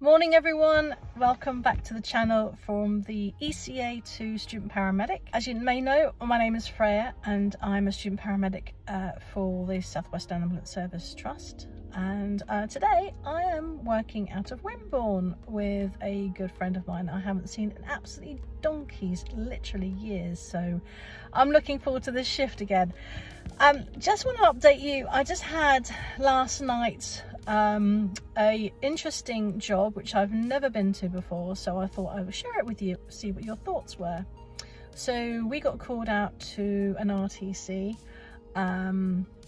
Morning everyone, welcome back to the channel from the ECA to Student Paramedic. As you may know, my name is Freyja and I'm a Student Paramedic for the South West Ambulance Service Trust, and today I am working out of Wimborne with a good friend of mine I haven't seen in absolutely donkeys, literally years, so I'm looking forward to this shift again. Just want to update you, I just had last night a interesting job which I've never been to before, so I thought I would share it with you, see what your thoughts were. So we got called out to an RTC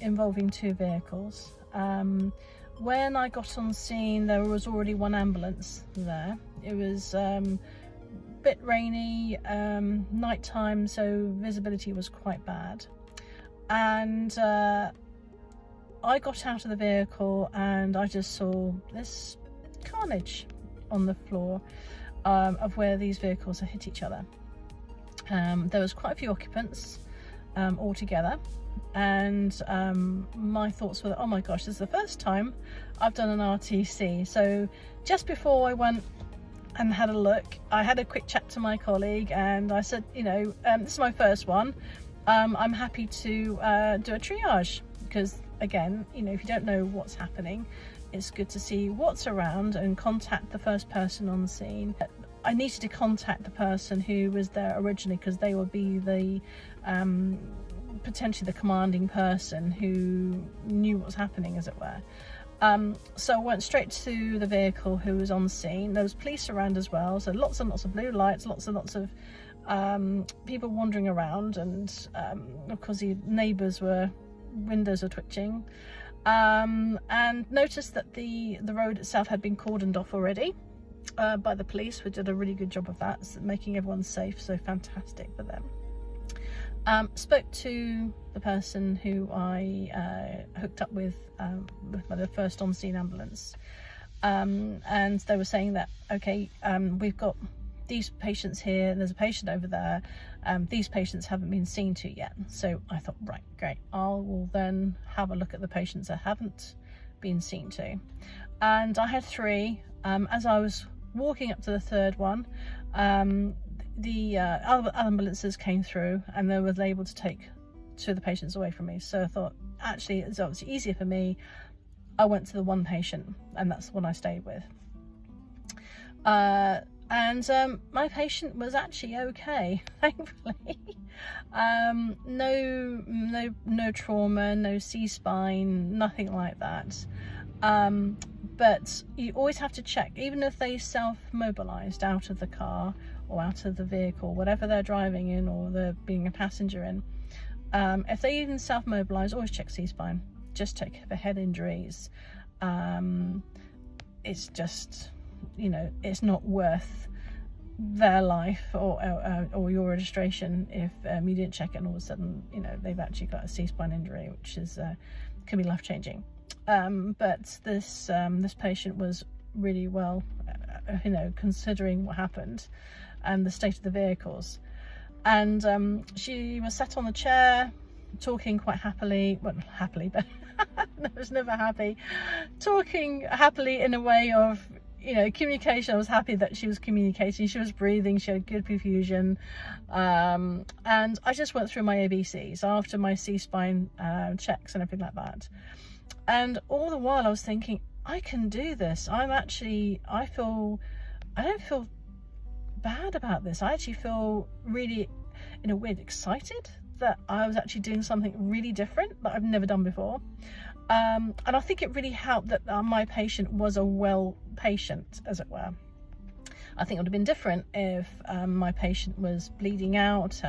involving two vehicles. When I got on scene there was already one ambulance there. It was a bit rainy, night time, so visibility was quite bad, and I got out of the vehicle and I just saw this carnage on the floor of where these vehicles had hit each other. There was quite a few occupants altogether, and my thoughts were, oh my gosh, this is the first time I've done an RTC. So just before I went and had a look, I had a quick chat to my colleague and I said, you know, this is my first one. I'm happy to do a triage, because again, you know, if you don't know what's happening, it's good to see what's around and contact the first person on the scene. I needed to contact the person who was there originally, because they would be the potentially the commanding person who knew what was happening, as it were. So I went straight to the vehicle who was on the scene. There was police around as well, so lots and lots of blue lights, lots and lots of people wandering around, and of course the neighbours were, windows are twitching, and noticed that the road itself had been cordoned off already by the police, which did a really good job of that, making everyone safe, so fantastic for them. Spoke to the person who I hooked up with the first on scene ambulance, and they were saying that, okay, we've got these patients here, there's a patient over there, these patients haven't been seen to yet. So I thought, right, great, I will then have a look at the patients that haven't been seen to. And I had three. As I was walking up to the third one, the other ambulances came through and they were able to take two of the patients away from me. So I thought, actually, it's obviously easier for me. I went to the one patient and that's the one I stayed with. And my patient was actually okay, thankfully. No trauma, no C-spine, nothing like that. But you always have to check, even if they self-mobilized out of the car or out of the vehicle, whatever they're driving in or they're being a passenger in, if they even self-mobilize, always check C-spine, just check for head injuries. It's just, you know, it's not worth their life or your registration if you didn't check it and all of a sudden, you know, they've actually got a C-spine injury, which is can be life-changing. But this patient was really well, you know, considering what happened and the state of the vehicles. And she was sat on the chair talking quite happily, well, not happily, but I was never happy, talking happily in a way of, you know, communication. I was happy that she was communicating, she was breathing, she had good perfusion, and I just went through my ABCs after my C-spine checks and everything like that. And all the while I was thinking, I can do this. I don't feel bad about this. I actually feel really, in a way, excited that I was actually doing something really different that I've never done before. And I think it really helped that my patient was a well patient, as it were. I think it would have been different if my patient was bleeding out,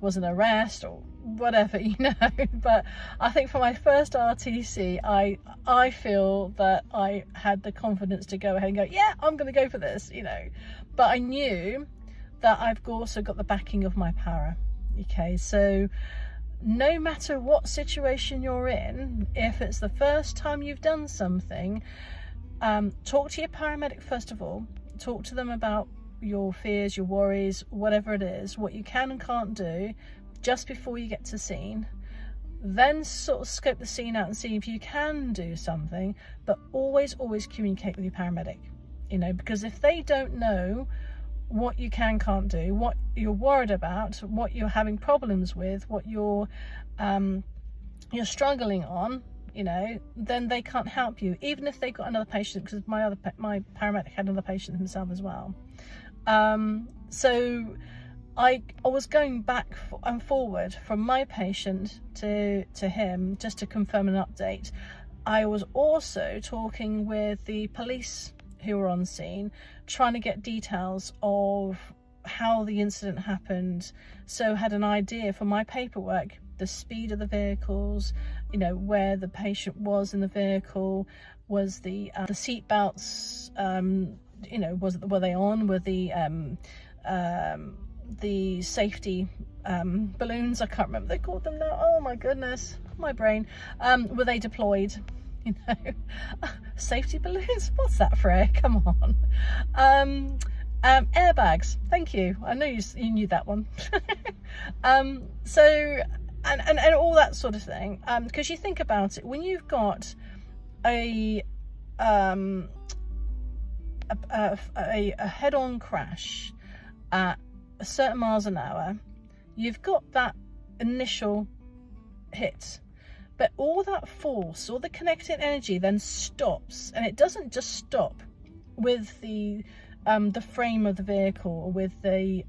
was an arrest or whatever, you know. But I think for my first RTC, I feel that I had the confidence to go ahead and go, yeah, I'm going to go for this, you know. But I knew that I've also got the backing of my para. Okay, so no matter what situation you're in, if it's the first time you've done something, talk to your paramedic first of all. Talk to them about your fears, your worries, whatever it is, what you can and can't do just before you get to scene. Then sort of scope the scene out and see if you can do something, but always communicate with your paramedic. you know, because if they don't know what you can't do, what you're worried about, what you're having problems with, what you're struggling on, you know, then they can't help you, even if they've got another patient, because my paramedic had another patient himself as well. So I was going back and forward from my patient to him just to confirm an update. I was also talking with the police who were on scene, trying to get details of how the incident happened, so had an idea for my paperwork, the speed of the vehicles, you know, where the patient was in the vehicle, was the seat belts, you know, were they on, were the safety balloons, I can't remember what they called them now, oh my goodness, my brain, were they deployed? You know, safety balloons, what's that, Freyja? Come on. Airbags, thank you, I know you knew that one. So and all that sort of thing, because you think about it, when you've got a head-on crash at a certain miles an hour, you've got that initial hit, but all that force, all the kinetic energy then stops, and it doesn't just stop with the frame of the vehicle, or with the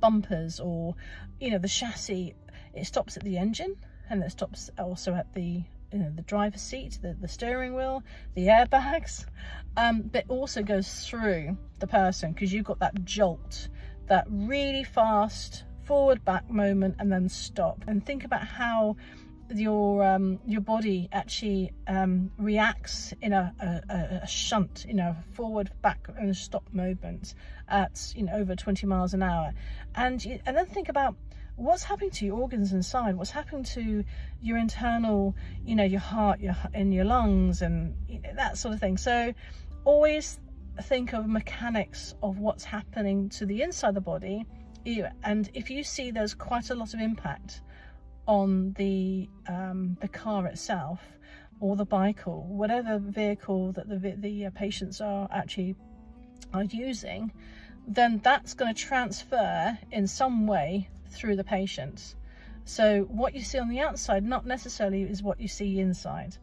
bumpers, or, you know, the chassis. It stops at the engine, and it stops also at the, you know, the driver's seat, the steering wheel, the airbags, but also goes through the person, because you've got that jolt, that really fast forward back moment, and then stop. And think about how your body actually reacts in a shunt, you know, forward, back and stop movement at, you know, over 20 miles an hour. And then think about what's happening to your organs inside, what's happening to your internal, you know, your heart, and your lungs, and, you know, that sort of thing. So always think of mechanics of what's happening to the inside of the body. And if you see there's quite a lot of impact on the car itself, or the bike, or whatever vehicle that the patients are using, then that's going to transfer in some way through the patient. So what you see on the outside not necessarily is what you see inside.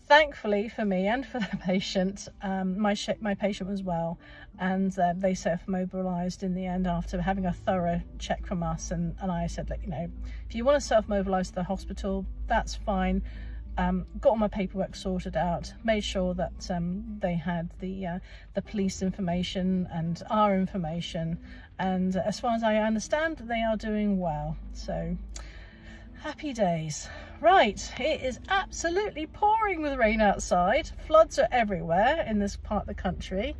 Thankfully for me and for the patient, my patient was well, and they self-mobilised in the end after having a thorough check from us. And I said, look, you know, if you want to self-mobilise to the hospital, that's fine. Got all my paperwork sorted out, made sure that they had the police information and our information, and as far as I understand, they are doing well. So happy days. Right, it is absolutely pouring with rain outside. Floods are everywhere in this part of the country,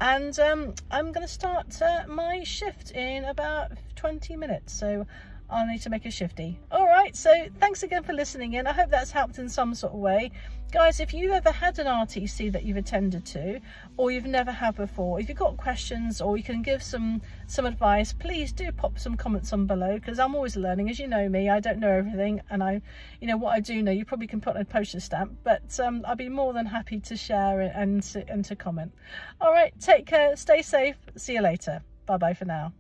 and I'm going to start my shift in about 20 minutes, so I'll need to make a shifty. All right, so thanks again for listening in. I hope that's helped in some sort of way. Guys, if you've ever had an RTC that you've attended to, or you've never had before, if you've got questions, or you can give some advice, please do pop some comments on below, because I'm always learning. As you know me, I don't know everything, and you know, what I do know, you probably can put on a postage stamp, but I'll be more than happy to share it and to comment. All right, take care, stay safe, see you later. Bye bye for now.